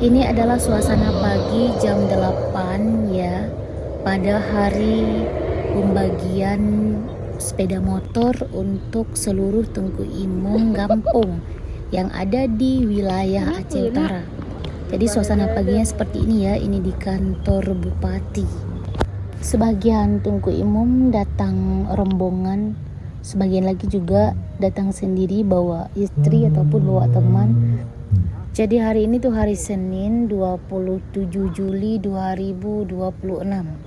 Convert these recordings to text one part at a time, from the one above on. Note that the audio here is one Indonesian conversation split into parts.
Ini adalah suasana pagi jam 8 ya, pada hari pembagian sepeda motor untuk seluruh Tengku Imung Gampung yang ada di wilayah Aceh Utara. Jadi suasana paginya seperti ini ya, ini di kantor Bupati. Sebagian Tengku Imum datang rombongan, sebagian lagi juga datang sendiri bawa istri ataupun bawa teman. Jadi hari ini tuh hari Senin 27 Juli 2026.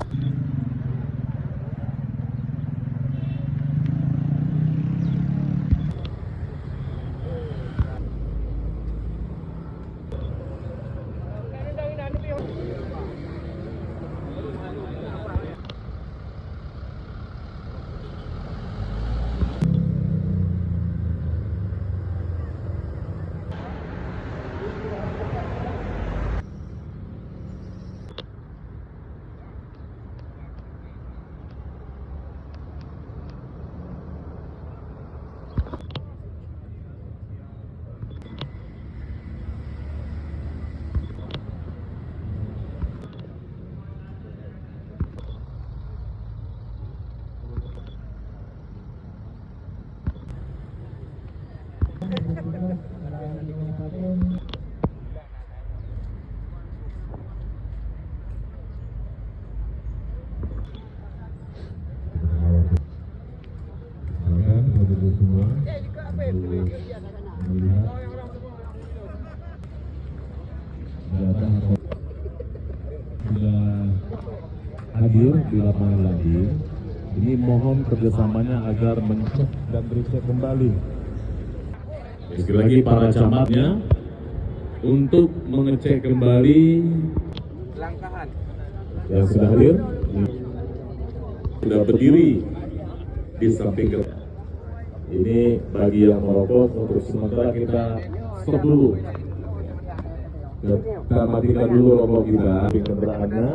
Sudah hadir di lapangan lagi. Ini mohon kerjasamanya agar mencek dan recheck kembali. Sekali lagi para camatnya untuk mengecek kembali Langkahan yang sudah hadir, sudah berdiri di samping gerbang. Ini bagi yang merokok untuk sementara kita stop dulu. Kita matikan dulu rokok kita di kendaraannya.